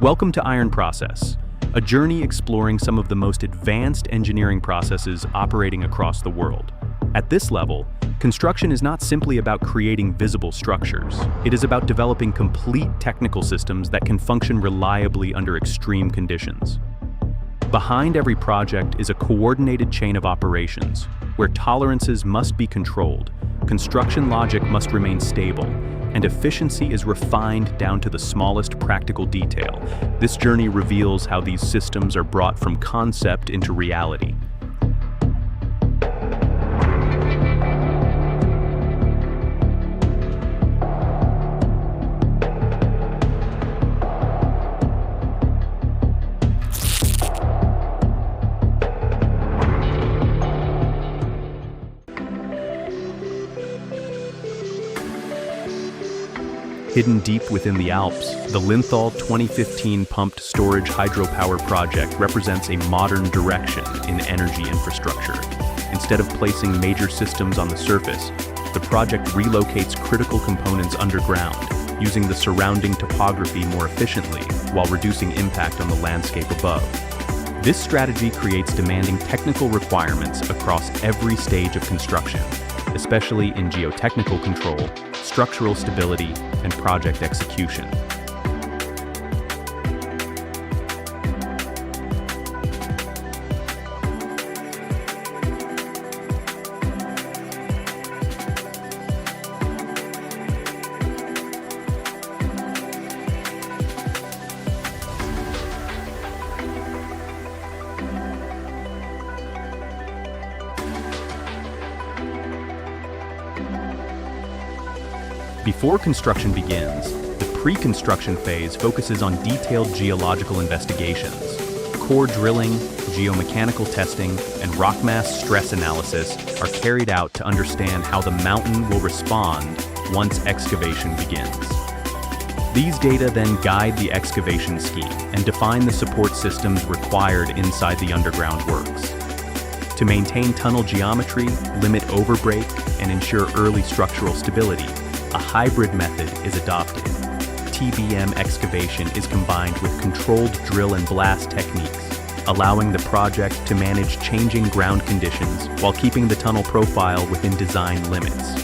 Welcome to Iron Process, a journey exploring some of the most advanced engineering processes operating across the world. At this level, construction is not simply about creating visible structures. It is about developing complete technical systems that can function reliably under extreme conditions. Behind every project is a coordinated chain of operations, where tolerances must be controlled, construction logic must remain stable, and efficiency is refined down to the smallest practical detail. This journey reveals how these systems are brought from concept into reality. Hidden deep within the Alps, the Linthal 2015 pumped storage hydropower project represents a modern direction in energy infrastructure. Instead of placing major systems on the surface, the project relocates critical components underground, using the surrounding topography more efficiently while reducing impact on the landscape above. This strategy creates demanding technical requirements across every stage of construction, especially in geotechnical control, structural stability, and project execution. Before construction begins, the pre-construction phase focuses on detailed geological investigations. Core drilling, geomechanical testing, and rock mass stress analysis are carried out to understand how the mountain will respond once excavation begins. These data then guide the excavation scheme and define the support systems required inside the underground works. To maintain tunnel geometry, limit overbreak, and ensure early structural stability, a hybrid method is adopted. TBM excavation is combined with controlled drill and blast techniques, allowing the project to manage changing ground conditions while keeping the tunnel profile within design limits.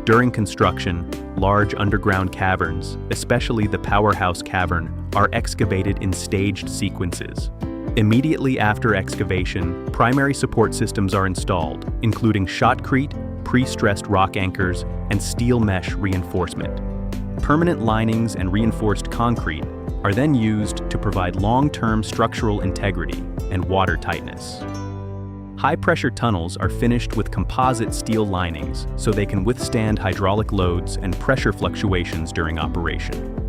During construction, large underground caverns, especially the powerhouse cavern, are excavated in staged sequences. Immediately after excavation, primary support systems are installed, including shotcrete, pre-stressed rock anchors, and steel mesh reinforcement. Permanent linings and reinforced concrete are then used to provide long-term structural integrity and water tightness. High-pressure tunnels are finished with composite steel linings so they can withstand hydraulic loads and pressure fluctuations during operation.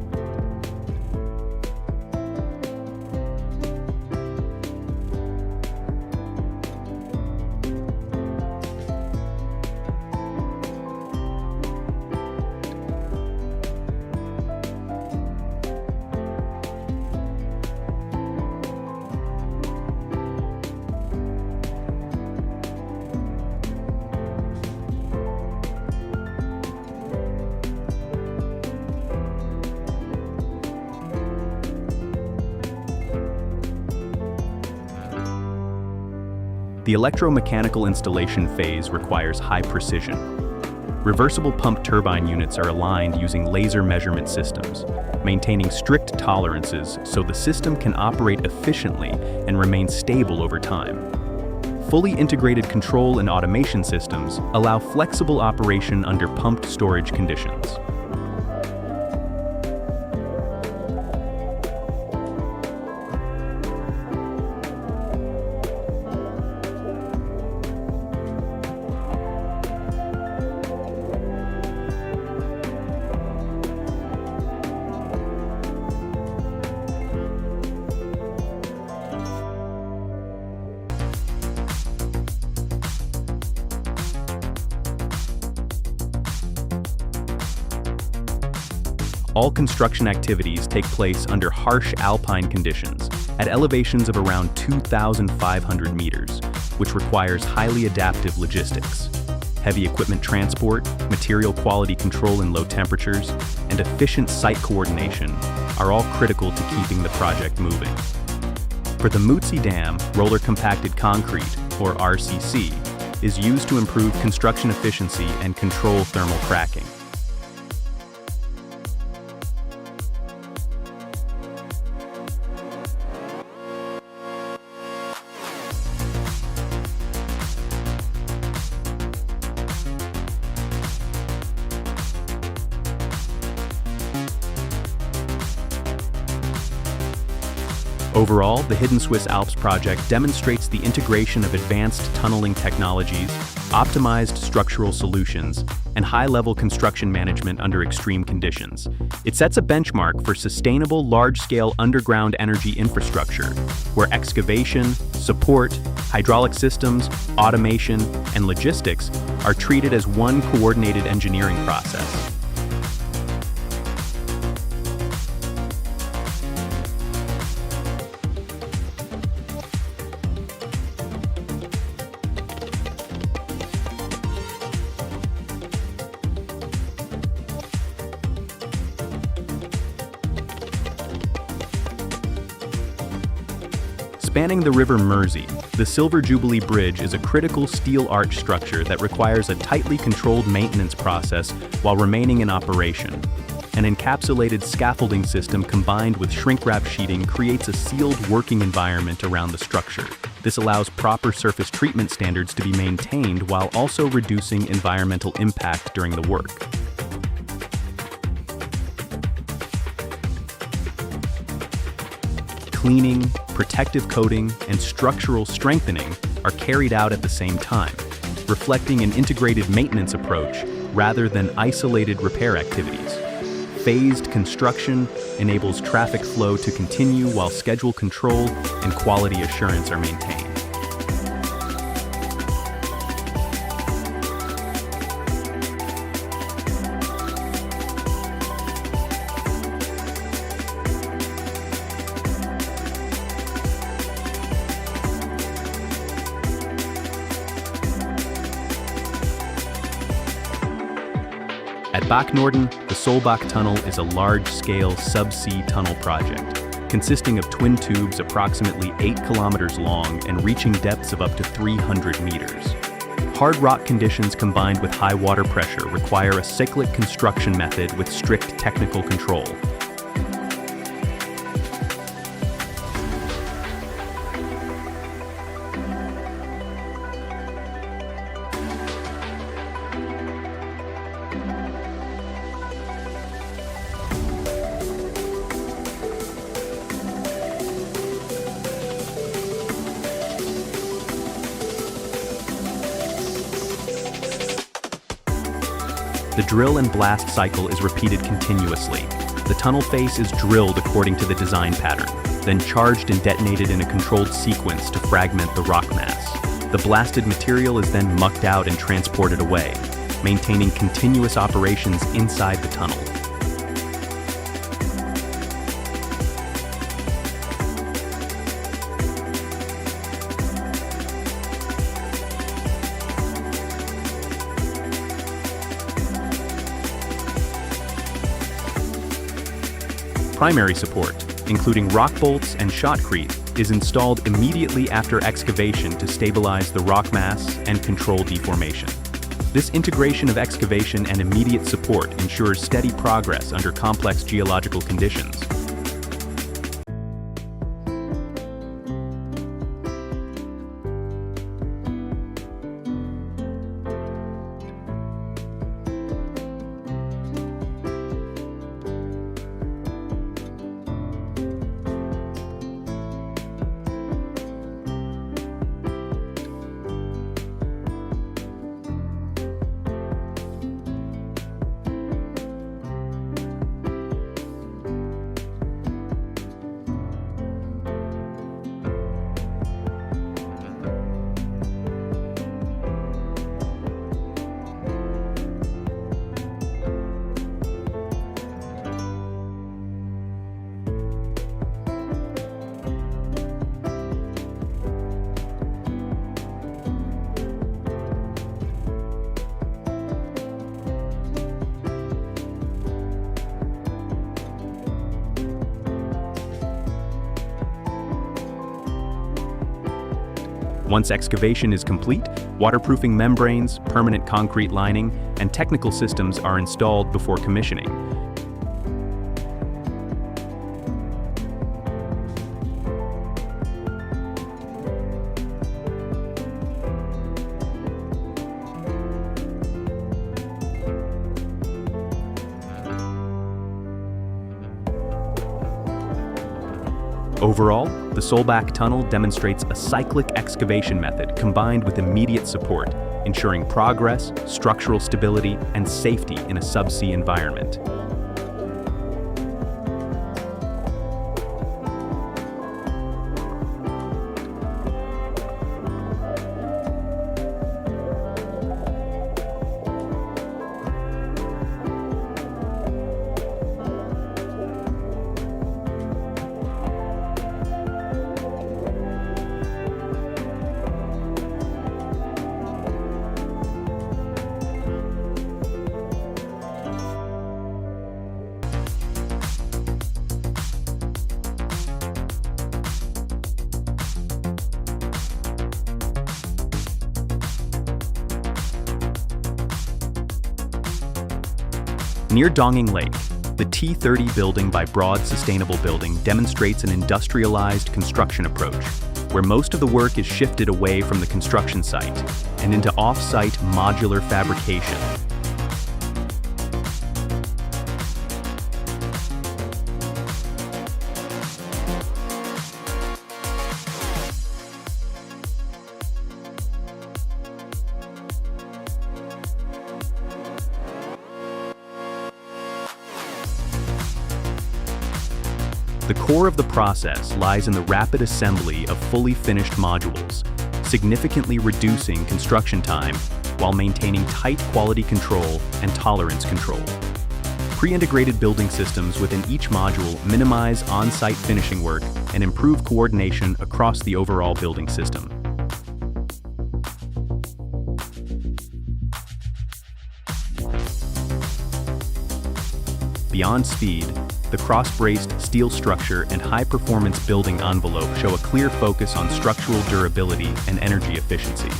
The electromechanical installation phase requires high precision. Reversible pump turbine units are aligned using laser measurement systems, maintaining strict tolerances so the system can operate efficiently and remain stable over time. Fully integrated control and automation systems allow flexible operation under pumped storage conditions. All construction activities take place under harsh alpine conditions at elevations of around 2,500 meters, which requires highly adaptive logistics. Heavy equipment transport, material quality control in low temperatures, and efficient site coordination are all critical to keeping the project moving. For the Mutsi Dam, roller compacted concrete, or RCC, is used to improve construction efficiency and control thermal cracking. Overall, the Hidden Swiss Alps project demonstrates the integration of advanced tunneling technologies, optimized structural solutions, and high-level construction management under extreme conditions. It sets a benchmark for sustainable, large-scale underground energy infrastructure, where excavation, support, hydraulic systems, automation, and logistics are treated as one coordinated engineering process. Spanning the River Mersey, the Silver Jubilee Bridge is a critical steel arch structure that requires a tightly controlled maintenance process while remaining in operation. An encapsulated scaffolding system combined with shrink-wrap sheeting creates a sealed working environment around the structure. This allows proper surface treatment standards to be maintained while also reducing environmental impact during the work. Cleaning, protective coating, and structural strengthening are carried out at the same time, reflecting an integrated maintenance approach rather than isolated repair activities. Phased construction enables traffic flow to continue while schedule control and quality assurance are maintained. At Bach-Norden, the Solbach Tunnel is a large-scale subsea tunnel project, consisting of twin tubes approximately 8 kilometers long and reaching depths of up to 300 meters. Hard rock conditions combined with high water pressure require a cyclic construction method with strict technical control. The drill and blast cycle is repeated continuously. The tunnel face is drilled according to the design pattern, then charged and detonated in a controlled sequence to fragment the rock mass. The blasted material is then mucked out and transported away, maintaining continuous operations inside the tunnel. Primary support, including rock bolts and shotcrete, is installed immediately after excavation to stabilize the rock mass and control deformation. This integration of excavation and immediate support ensures steady progress under complex geological conditions. Once excavation is complete, waterproofing membranes, permanent concrete lining, and technical systems are installed before commissioning. Overall, the Solbach Tunnel demonstrates a cyclic excavation method combined with immediate support, ensuring progress, structural stability, and safety in a subsea environment. Near Donging Lake, the T30 building by Broad Sustainable Building demonstrates an industrialized construction approach, where most of the work is shifted away from the construction site and into off-site modular fabrication. The core of the process lies in the rapid assembly of fully finished modules, significantly reducing construction time while maintaining tight quality control and tolerance control. Pre-integrated building systems within each module minimize on-site finishing work and improve coordination across the overall building system. Beyond speed, the cross-braced steel structure and high-performance building envelope show a clear focus on structural durability and energy efficiency.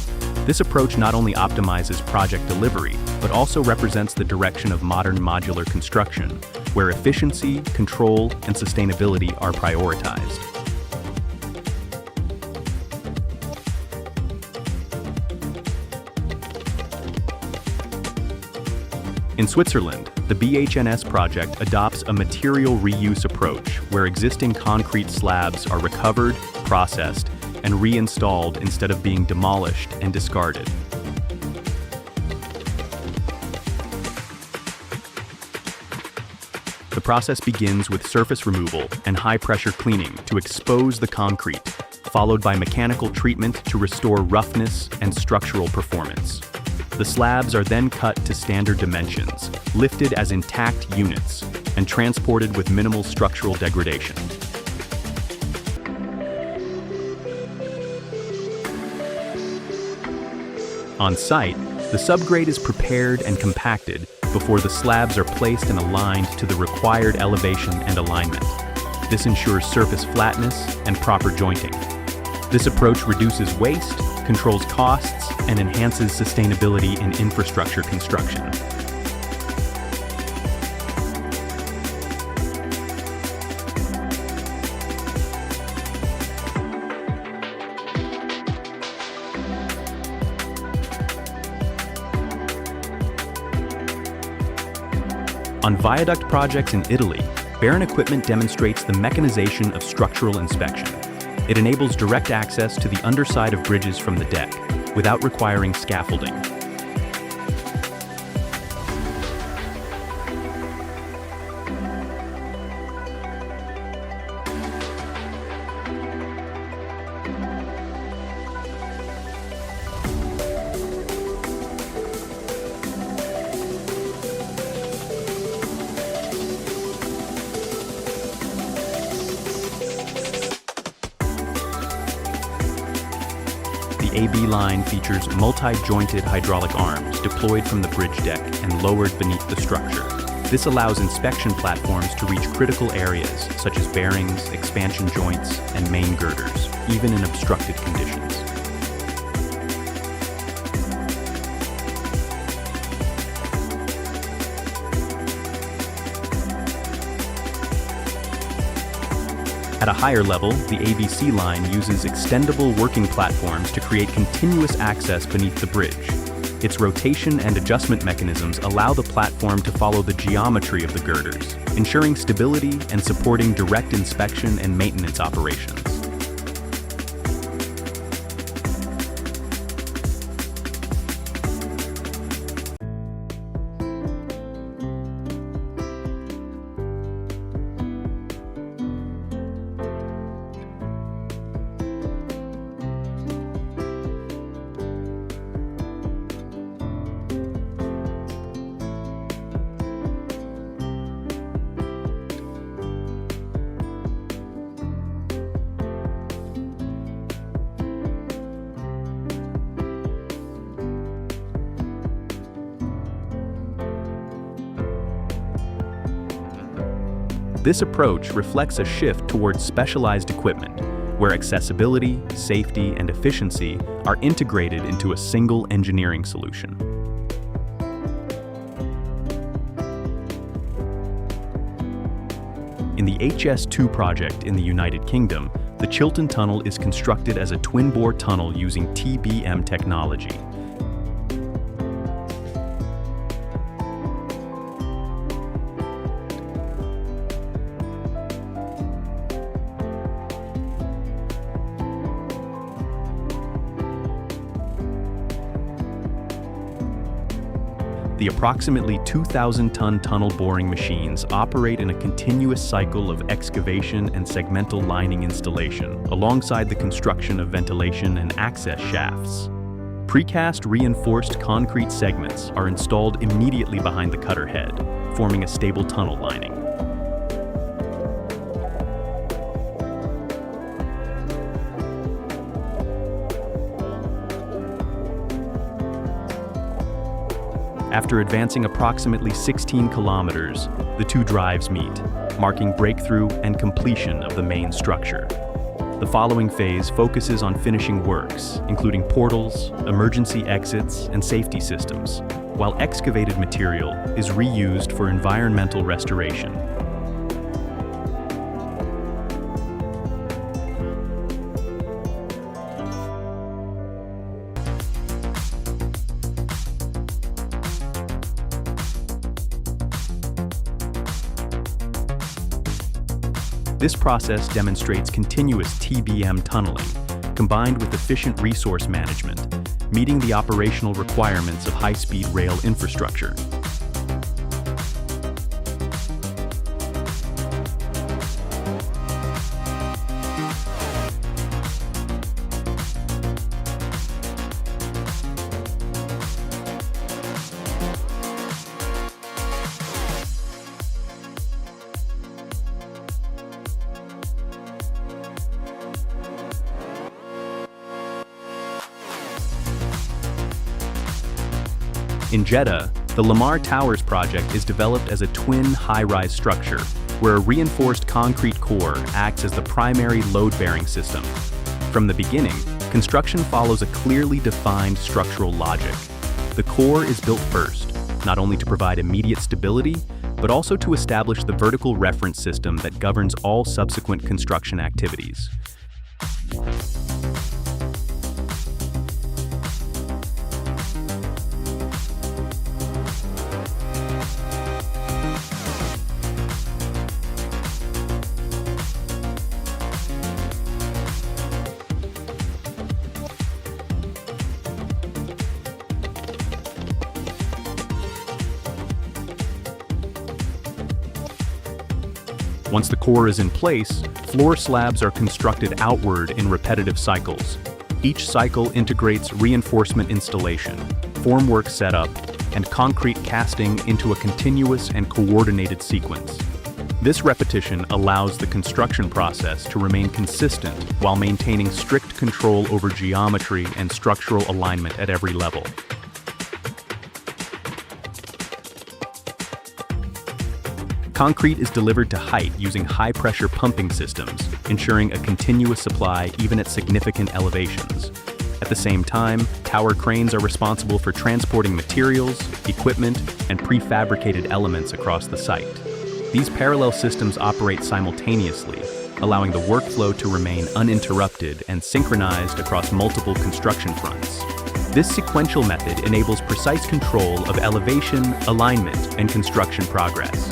This approach not only optimizes project delivery, but also represents the direction of modern modular construction, where efficiency, control, and sustainability are prioritized. In Switzerland, the BHNS project adopts a material reuse approach where existing concrete slabs are recovered, processed, and reinstalled instead of being demolished and discarded. The process begins with surface removal and high-pressure cleaning to expose the concrete, followed by mechanical treatment to restore roughness and structural performance. The slabs are then cut to standard dimensions, lifted as intact units, and transported with minimal structural degradation. On site, the subgrade is prepared and compacted before the slabs are placed and aligned to the required elevation and alignment. This ensures surface flatness and proper jointing. This approach reduces waste, controls costs, and enhances sustainability in infrastructure construction. On viaduct projects in Italy, Baron Equipment demonstrates the mechanization of structural inspection. It enables direct access to the underside of bridges from the deck, without requiring scaffolding. The AB line features multi-jointed hydraulic arms deployed from the bridge deck and lowered beneath the structure. This allows inspection platforms to reach critical areas such as bearings, expansion joints, and main girders, even in obstructed conditions. At a higher level, the ABC line uses extendable working platforms to create continuous access beneath the bridge. Its rotation and adjustment mechanisms allow the platform to follow the geometry of the girders, ensuring stability and supporting direct inspection and maintenance operations. This approach reflects a shift towards specialized equipment, where accessibility, safety, and efficiency are integrated into a single engineering solution. In the HS2 project in the United Kingdom, the Chiltern Tunnel is constructed as a twin-bore tunnel using TBM technology. The approximately 2,000-ton tunnel boring machines operate in a continuous cycle of excavation and segmental lining installation, alongside the construction of ventilation and access shafts. Precast reinforced concrete segments are installed immediately behind the cutter head, forming a stable tunnel lining. After advancing approximately 16 kilometers, the two drives meet, marking breakthrough and completion of the main structure. The following phase focuses on finishing works, including portals, emergency exits, and safety systems, while excavated material is reused for environmental restoration. This process demonstrates continuous TBM tunneling, combined with efficient resource management, meeting the operational requirements of high-speed rail infrastructure. In Jeddah, the Lamar Towers project is developed as a twin high-rise structure, where a reinforced concrete core acts as the primary load-bearing system. From the beginning, construction follows a clearly defined structural logic. The core is built first, not only to provide immediate stability, but also to establish the vertical reference system that governs all subsequent construction activities. Once the core is in place, floor slabs are constructed outward in repetitive cycles. Each cycle integrates reinforcement installation, formwork setup, and concrete casting into a continuous and coordinated sequence. This repetition allows the construction process to remain consistent while maintaining strict control over geometry and structural alignment at every level. Concrete is delivered to height using high-pressure pumping systems, ensuring a continuous supply even at significant elevations. At the same time, tower cranes are responsible for transporting materials, equipment, and prefabricated elements across the site. These parallel systems operate simultaneously, allowing the workflow to remain uninterrupted and synchronized across multiple construction fronts. This sequential method enables precise control of elevation, alignment, and construction progress.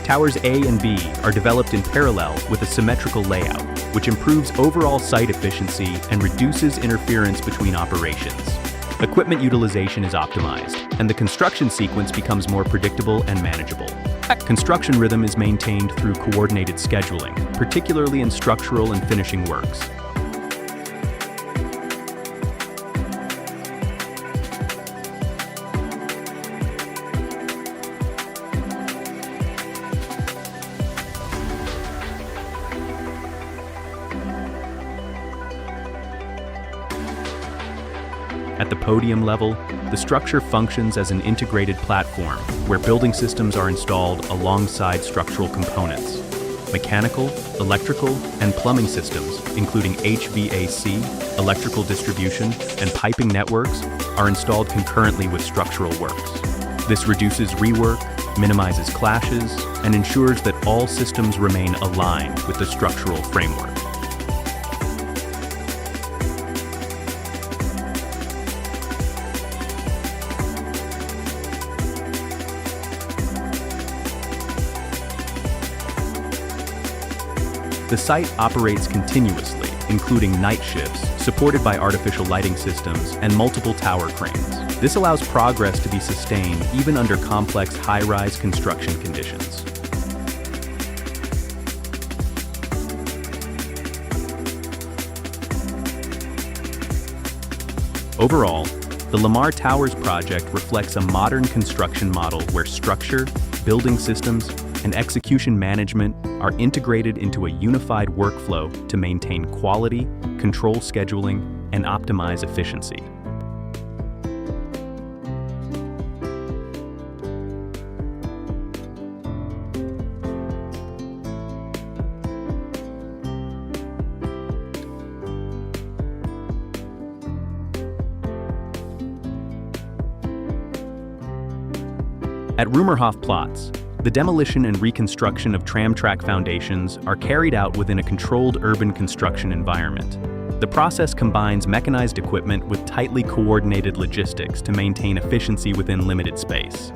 Towers A and B are developed in parallel with a symmetrical layout, which improves overall site efficiency and reduces interference between operations. Equipment utilization is optimized, and the construction sequence becomes more predictable and manageable. Construction rhythm is maintained through coordinated scheduling, particularly in structural and finishing works. At the podium level, the structure functions as an integrated platform where building systems are installed alongside structural components. Mechanical, electrical, and plumbing systems, including HVAC, electrical distribution, and piping networks, are installed concurrently with structural works. This reduces rework, minimizes clashes, and ensures that all systems remain aligned with the structural framework. The site operates continuously, including night shifts, supported by artificial lighting systems and multiple tower cranes. This allows progress to be sustained even under complex high-rise construction conditions. Overall, the Lamar Towers project reflects a modern construction model where structure, building systems, and execution management are integrated into a unified workflow to maintain quality, control scheduling, and optimize efficiency. At Rumerhof Platz, the demolition and reconstruction of tram track foundations are carried out within a controlled urban construction environment. The process combines mechanized equipment with tightly coordinated logistics to maintain efficiency within limited space.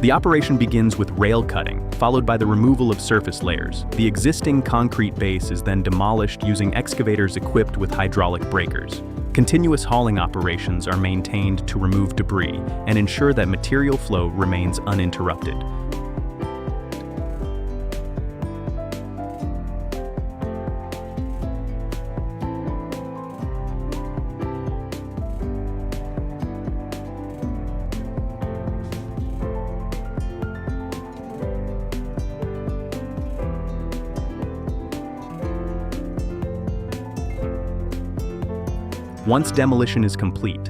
The operation begins with rail cutting, followed by the removal of surface layers. The existing concrete base is then demolished using excavators equipped with hydraulic breakers. Continuous hauling operations are maintained to remove debris and ensure that material flow remains uninterrupted. Once demolition is complete,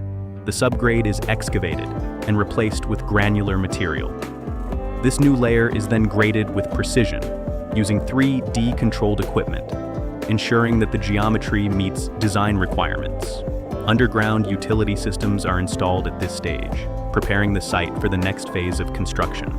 the subgrade is excavated and replaced with granular material. This new layer is then graded with precision, using 3D-controlled equipment, ensuring that the geometry meets design requirements. Underground utility systems are installed at this stage, preparing the site for the next phase of construction.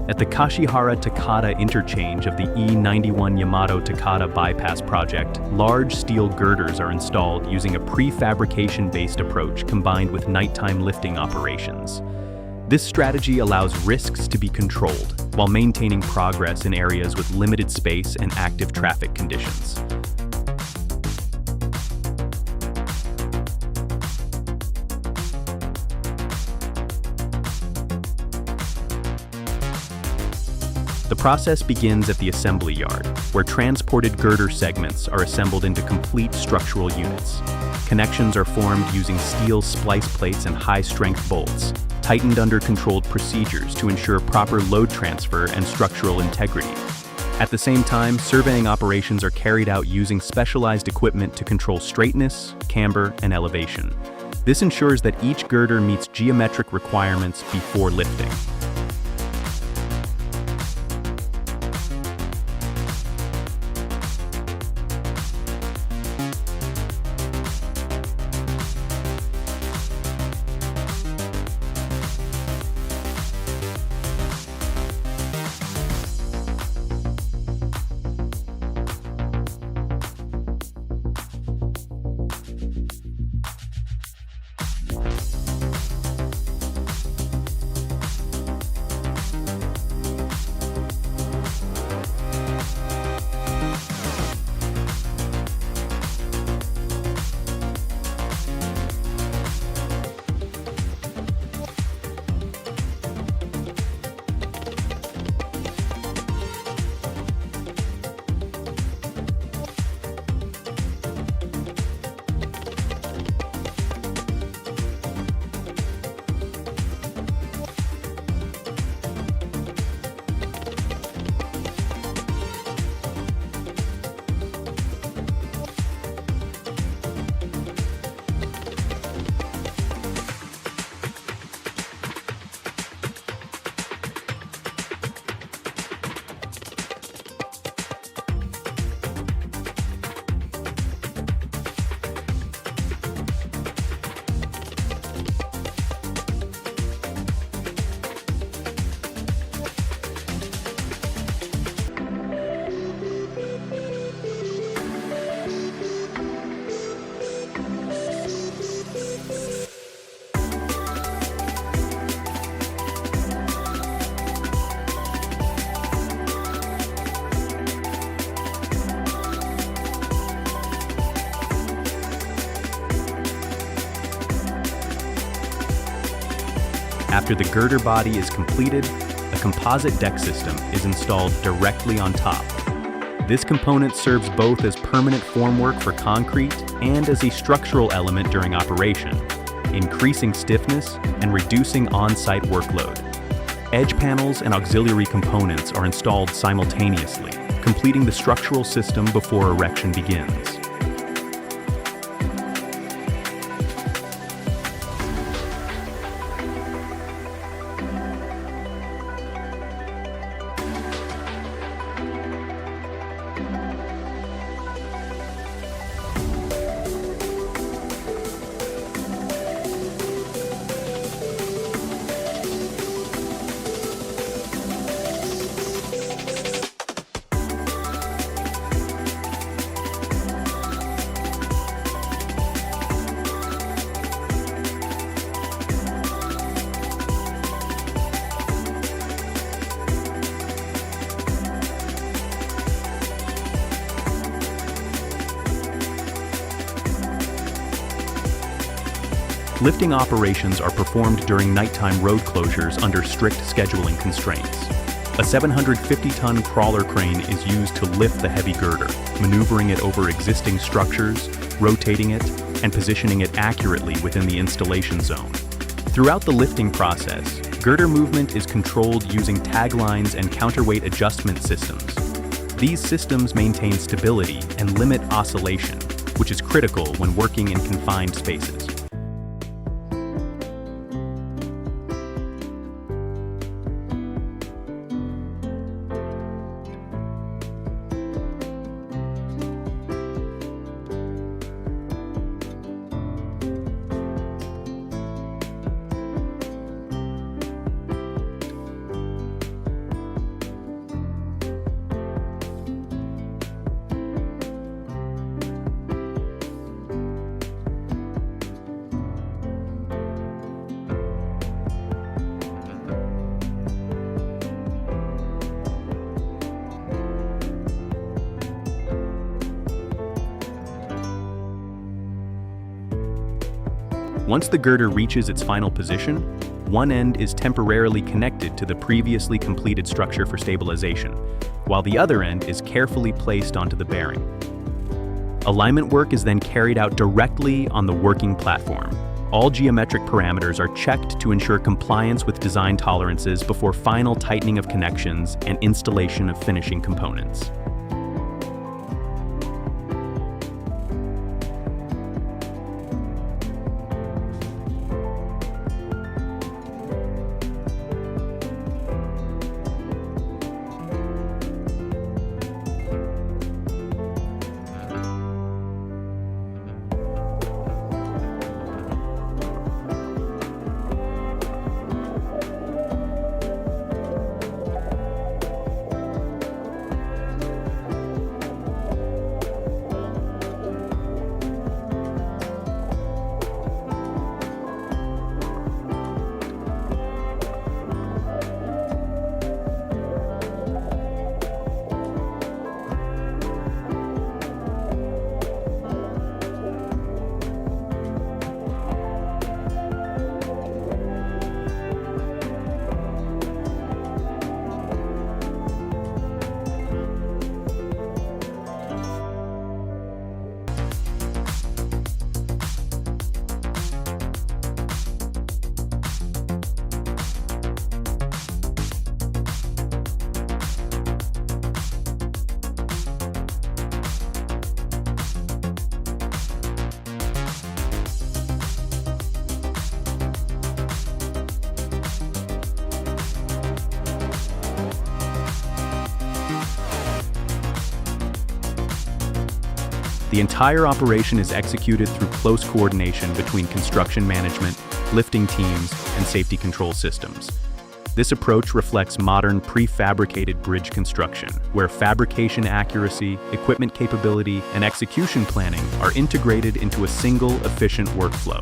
At the Kashihara-Takata interchange of the E91 Yamato-Takata bypass project, large steel girders are installed using a prefabrication-based approach combined with nighttime lifting operations. This strategy allows risks to be controlled while maintaining progress in areas with limited space and active traffic conditions. The process begins at the assembly yard, where transported girder segments are assembled into complete structural units. Connections are formed using steel splice plates and high-strength bolts, tightened under controlled procedures to ensure proper load transfer and structural integrity. At the same time, surveying operations are carried out using specialized equipment to control straightness, camber, and elevation. This ensures that each girder meets geometric requirements before lifting. After the girder body is completed, a composite deck system is installed directly on top. This component serves both as permanent formwork for concrete and as a structural element during operation, increasing stiffness and reducing on-site workload. Edge panels and auxiliary components are installed simultaneously, completing the structural system before erection begins. Lifting operations are performed during nighttime road closures under strict scheduling constraints. A 750-ton crawler crane is used to lift the heavy girder, maneuvering it over existing structures, rotating it, and positioning it accurately within the installation zone. Throughout the lifting process, girder movement is controlled using taglines and counterweight adjustment systems. These systems maintain stability and limit oscillation, which is critical when working in confined spaces. Once the girder reaches its final position, one end is temporarily connected to the previously completed structure for stabilization, while the other end is carefully placed onto the bearing. Alignment work is then carried out directly on the working platform. All geometric parameters are checked to ensure compliance with design tolerances before final tightening of connections and installation of finishing components. The entire operation is executed through close coordination between construction management, lifting teams, and safety control systems. This approach reflects modern prefabricated bridge construction, where fabrication accuracy, equipment capability, and execution planning are integrated into a single, efficient workflow.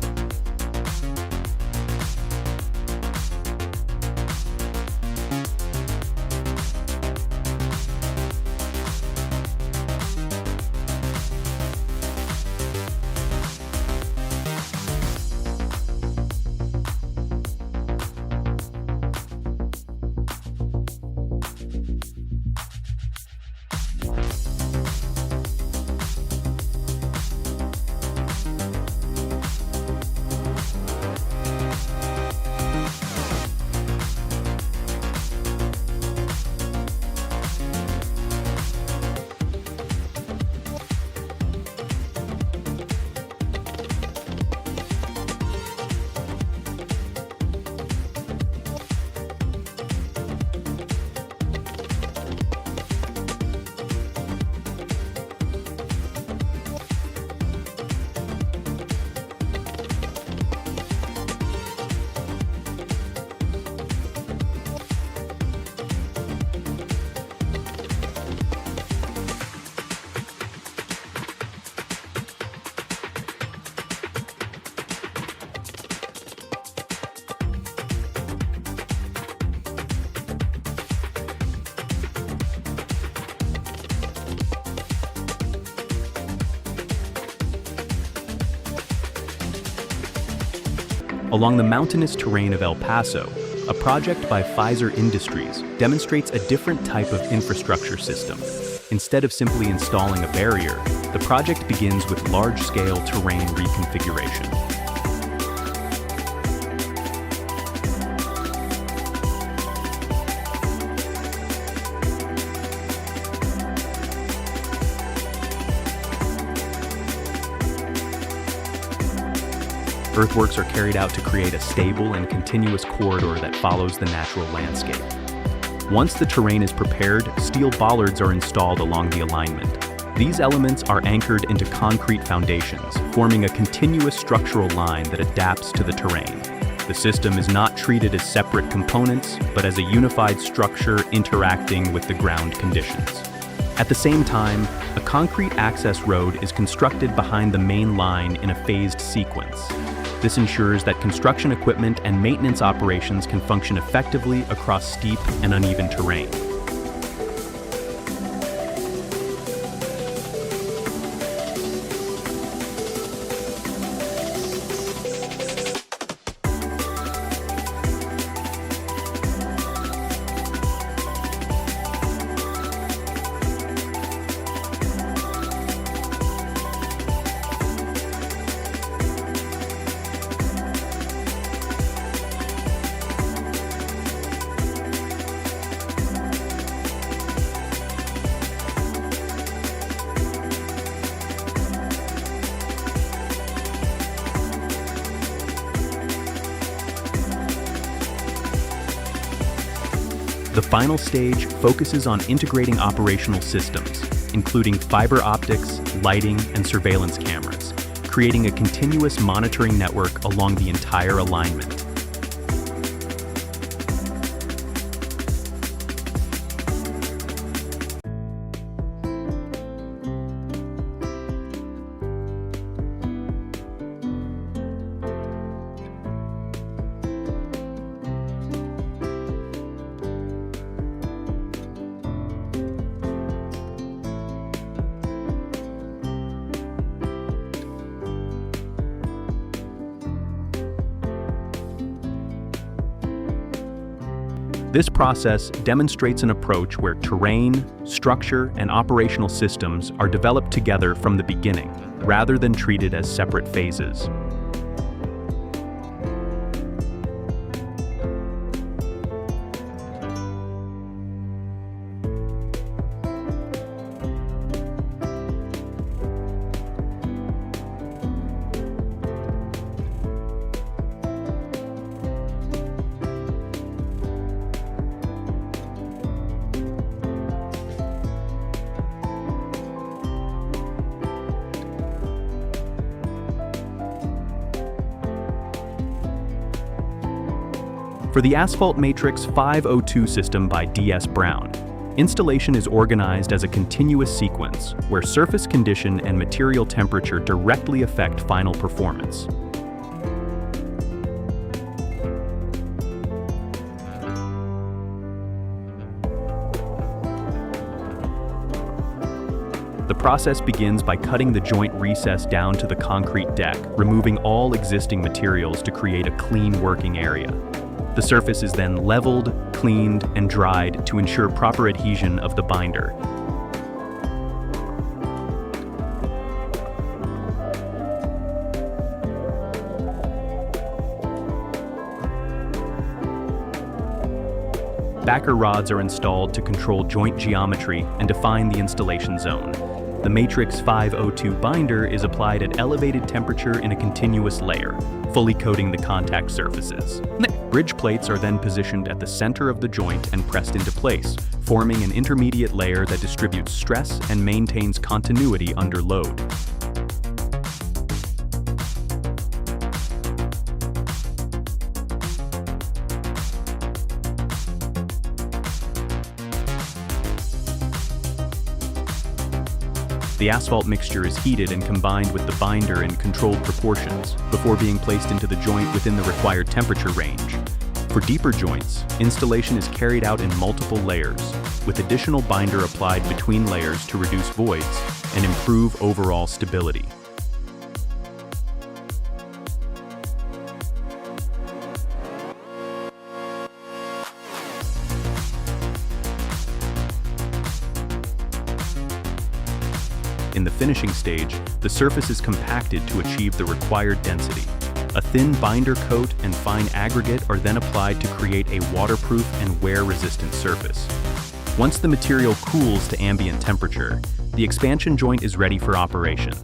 Along the mountainous terrain of El Paso, a project by Pfizer Industries demonstrates a different type of infrastructure system. Instead of simply installing a barrier, the project begins with large-scale terrain reconfiguration. Earthworks are carried out to create a stable and continuous corridor that follows the natural landscape. Once the terrain is prepared, steel bollards are installed along the alignment. These elements are anchored into concrete foundations, forming a continuous structural line that adapts to the terrain. The system is not treated as separate components, but as a unified structure interacting with the ground conditions. At the same time, a concrete access road is constructed behind the main line in a phased sequence. This ensures that construction equipment and maintenance operations can function effectively across steep and uneven terrain. The final stage focuses on integrating operational systems, including fiber optics, lighting, and surveillance cameras, creating a continuous monitoring network along the entire alignment. This process demonstrates an approach where terrain, structure, and operational systems are developed together from the beginning, rather than treated as separate phases. For the Asphalt Matrix 502 system by D.S. Brown, installation is organized as a continuous sequence where surface condition and material temperature directly affect final performance. The process begins by cutting the joint recess down to the concrete deck, removing all existing materials to create a clean working area. The surface is then leveled, cleaned, and dried to ensure proper adhesion of the binder. Backer rods are installed to control joint geometry and define the installation zone. The Matrix 502 binder is applied at elevated temperature in a continuous layer, fully coating the contact surfaces. Bridge plates are then positioned at the center of the joint and pressed into place, forming an intermediate layer that distributes stress and maintains continuity under load. The asphalt mixture is heated and combined with the binder in controlled proportions before being placed into the joint within the required temperature range. For deeper joints, installation is carried out in multiple layers, with additional binder applied between layers to reduce voids and improve overall stability. In the finishing stage, the surface is compacted to achieve the required density. A thin binder coat and fine aggregate are then applied to create a waterproof and wear-resistant surface. Once the material cools to ambient temperature, the expansion joint is ready for operation.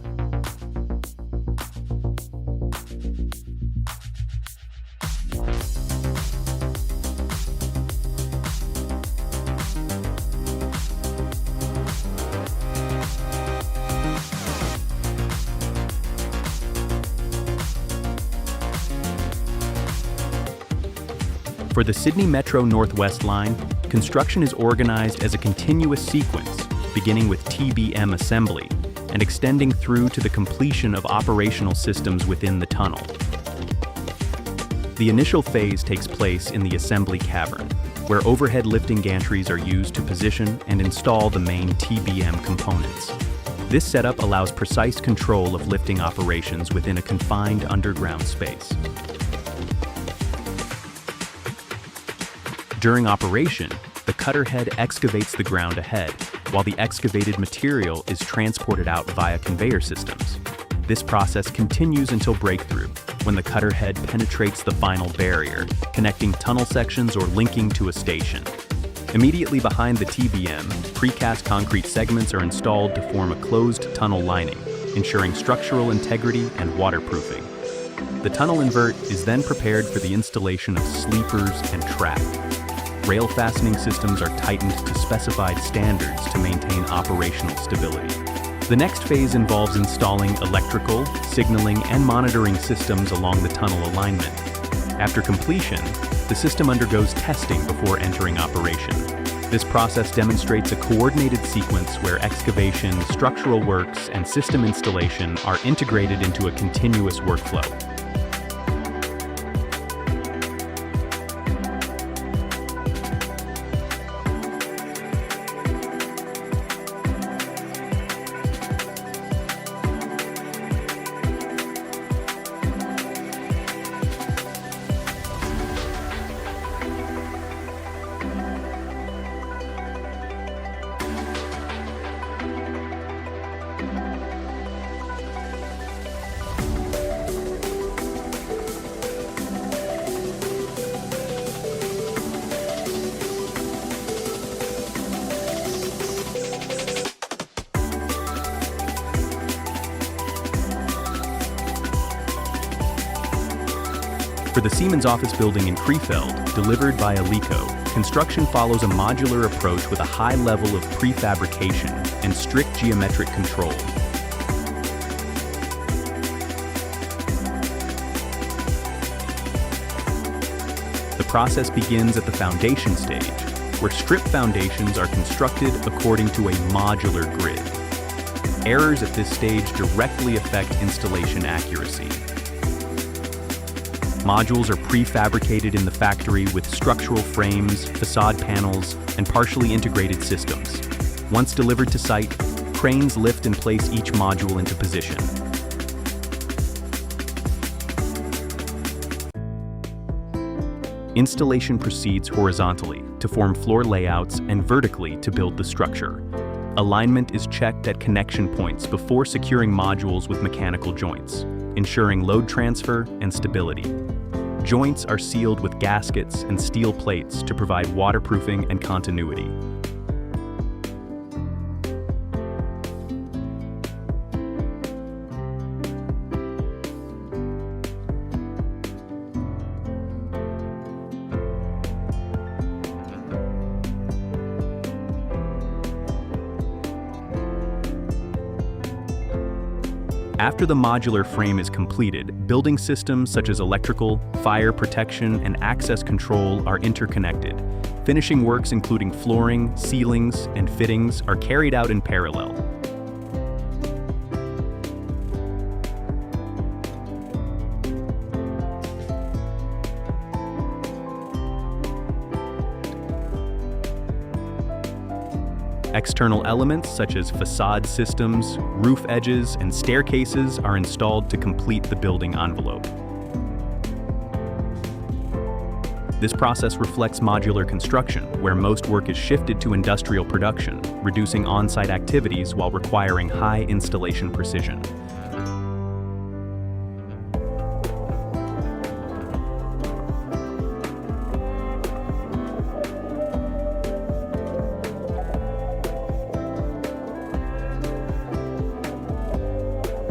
For the Sydney Metro Northwest Line, construction is organized as a continuous sequence, beginning with TBM assembly and extending through to the completion of operational systems within the tunnel. The initial phase takes place in the assembly cavern, where overhead lifting gantries are used to position and install the main TBM components. This setup allows precise control of lifting operations within a confined underground space. During operation, the cutter head excavates the ground ahead, while the excavated material is transported out via conveyor systems. This process continues until breakthrough, when the cutter head penetrates the final barrier, connecting tunnel sections or linking to a station. Immediately behind the TBM, precast concrete segments are installed to form a closed tunnel lining, ensuring structural integrity and waterproofing. The tunnel invert is then prepared for the installation of sleepers and track. Rail fastening systems are tightened to specified standards to maintain operational stability. The next phase involves installing electrical, signaling, and monitoring systems along the tunnel alignment. After completion, the system undergoes testing before entering operation. This process demonstrates a coordinated sequence where excavation, structural works, and system installation are integrated into a continuous workflow. For the Siemens office building in Krefeld, delivered by Alico, construction follows a modular approach with a high level of prefabrication and strict geometric control. The process begins at the foundation stage, where strip foundations are constructed according to a modular grid. Errors at this stage directly affect installation accuracy. Modules are prefabricated in the factory with structural frames, facade panels, and partially integrated systems. Once delivered to site, cranes lift and place each module into position. Installation proceeds horizontally to form floor layouts and vertically to build the structure. Alignment is checked at connection points before securing modules with mechanical joints, ensuring load transfer and stability. Joints are sealed with gaskets and steel plates to provide waterproofing and continuity. After the modular frame is completed, building systems such as electrical, fire protection, and access control are interconnected. Finishing works including flooring, ceilings, and fittings are carried out in parallel. External elements such as facade systems, roof edges, and staircases are installed to complete the building envelope. This process reflects modular construction, where most work is shifted to industrial production, reducing on-site activities while requiring high installation precision.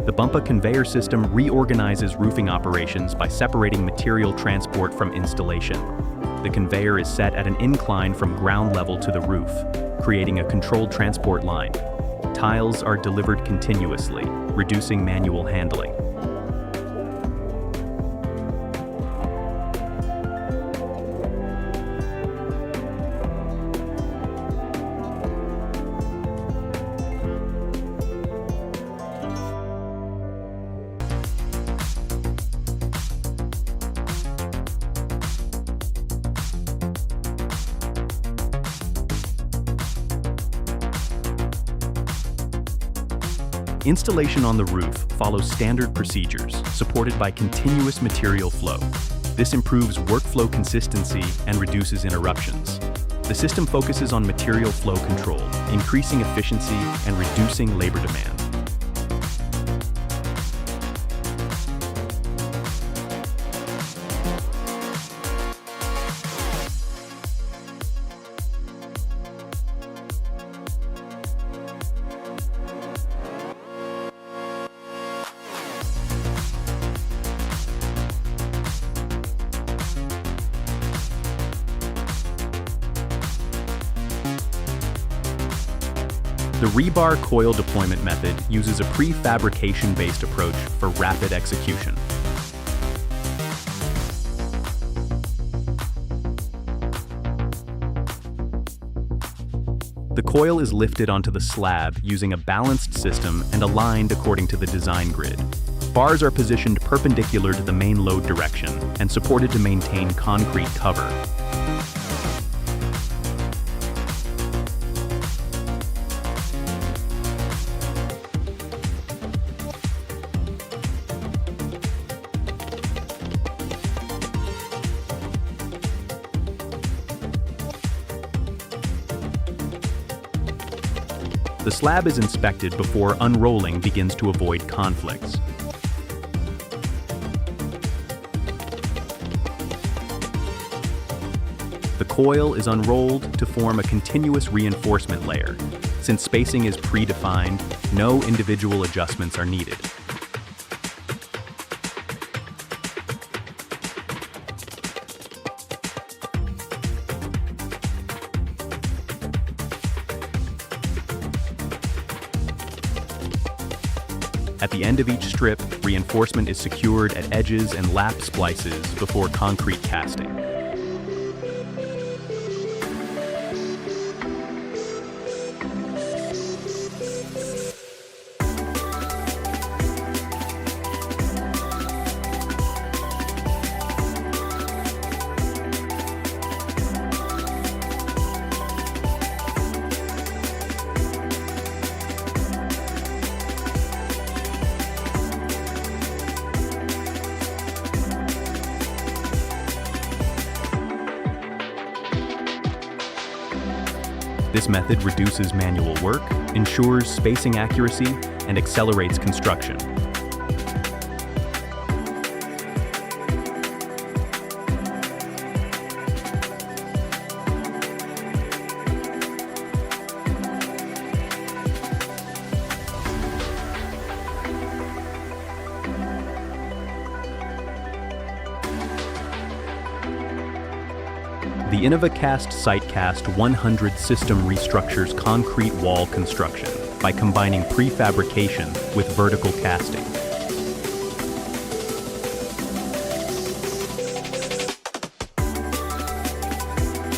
The bumper conveyor system reorganizes roofing operations by separating material transport from installation. The conveyor is set at an incline from ground level to the roof, creating a controlled transport line. Tiles are delivered continuously, reducing manual handling. Installation on the roof follows standard procedures, supported by continuous material flow. This improves workflow consistency and reduces interruptions. The system focuses on material flow control, increasing efficiency and reducing labor demand. The rebar coil deployment method uses a prefabrication-based approach for rapid execution. The coil is lifted onto the slab using a balanced system and aligned according to the design grid. Bars are positioned perpendicular to the main load direction and supported to maintain concrete cover. The slab is inspected before unrolling begins to avoid conflicts. The coil is unrolled to form a continuous reinforcement layer. Since spacing is predefined, no individual adjustments are needed. At the end of each strip, reinforcement is secured at edges and lap splices before concrete casting. This method reduces manual work, ensures spacing accuracy, and accelerates construction. The InnovaCast SiteCast 100 system restructures concrete wall construction by combining prefabrication with vertical casting.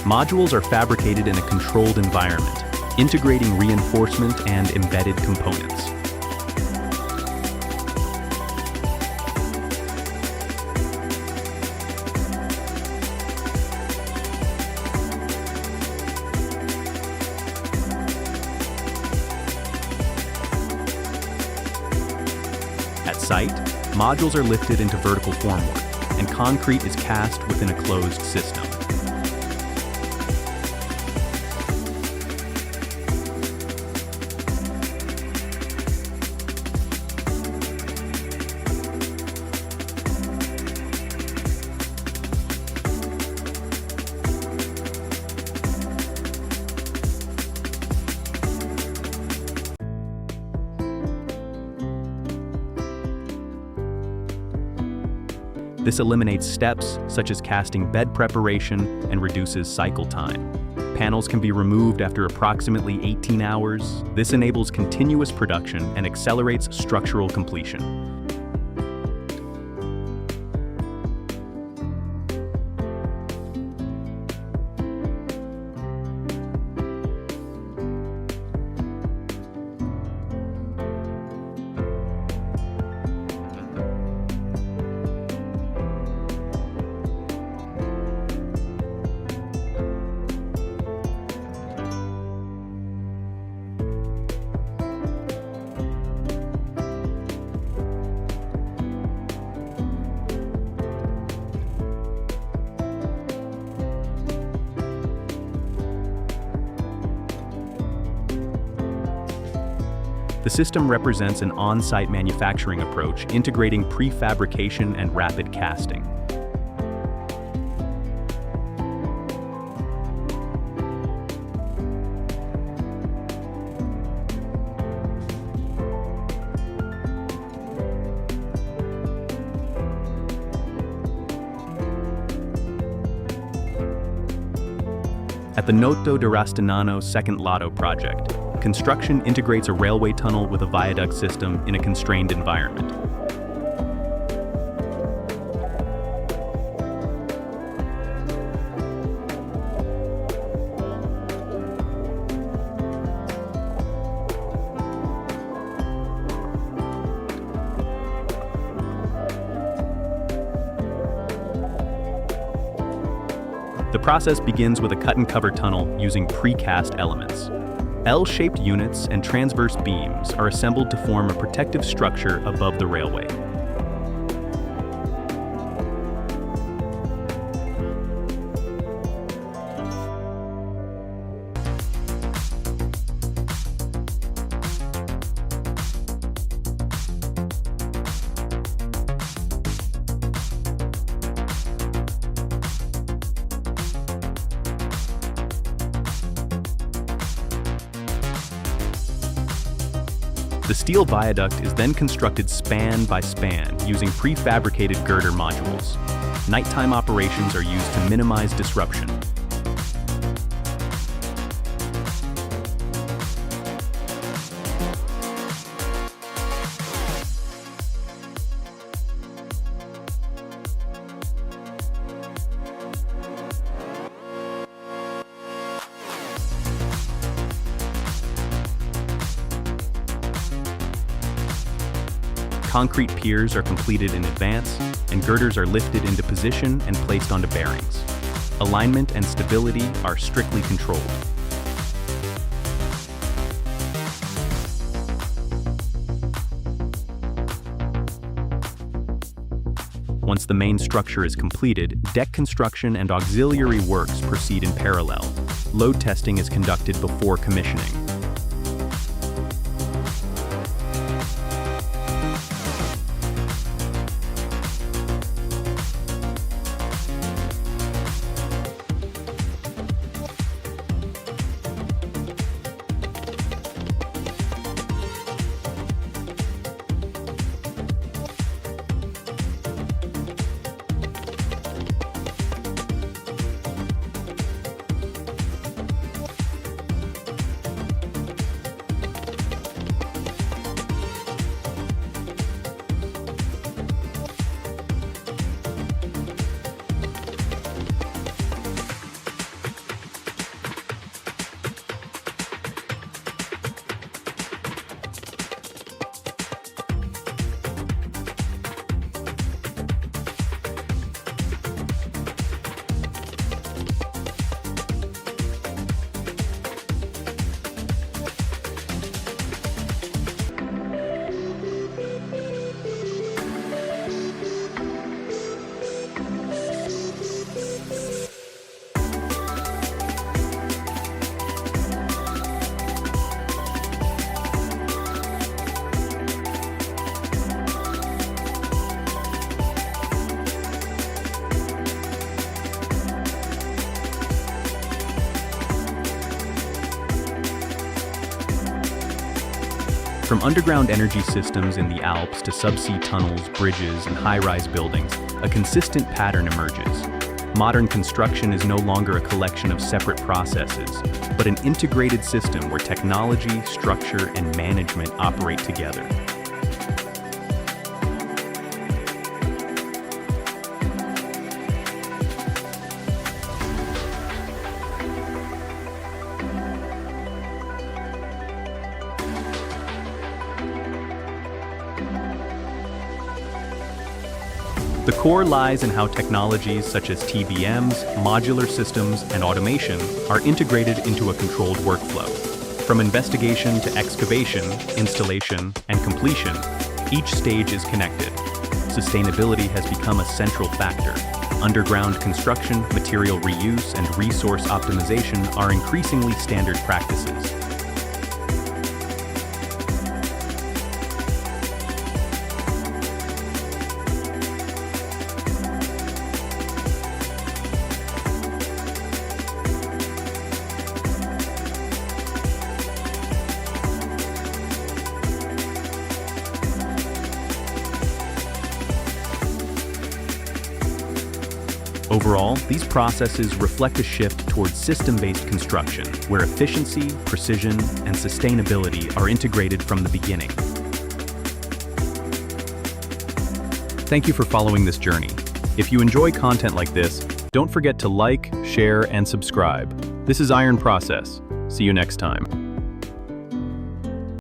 Modules are fabricated in a controlled environment, integrating reinforcement and embedded components. At site, modules are lifted into vertical formwork, and concrete is cast within a closed system. This eliminates steps such as casting bed preparation and reduces cycle time. Panels can be removed after approximately 18 hours. This enables continuous production and accelerates structural completion. The system represents an on-site manufacturing approach integrating prefabrication and rapid casting. At the Noto di Rastignano Second Lotto project, construction integrates a railway tunnel with a viaduct system in a constrained environment. The process begins with a cut-and-cover tunnel using precast elements. L-shaped units and transverse beams are assembled to form a protective structure above the railway. The steel viaduct is then constructed span by span using prefabricated girder modules. Nighttime operations are used to minimize disruption. Concrete piers are completed in advance, and girders are lifted into position and placed onto bearings. Alignment and stability are strictly controlled. Once the main structure is completed, deck construction and auxiliary works proceed in parallel. Load testing is conducted before commissioning. From underground energy systems in the Alps to subsea tunnels, bridges, and high-rise buildings, a consistent pattern emerges. Modern construction is no longer a collection of separate processes, but an integrated system where technology, structure, and management operate together. The core lies in how technologies such as TBMs, modular systems, and automation are integrated into a controlled workflow. From investigation to excavation, installation, and completion, each stage is connected. Sustainability has become a central factor. Underground construction, material reuse, and resource optimization are increasingly standard practices. Overall, these processes reflect a shift towards system-based construction, where efficiency, precision, and sustainability are integrated from the beginning. Thank you for following this journey. If you enjoy content like this, don't forget to like, share, and subscribe. This is Iron Process. See you next time.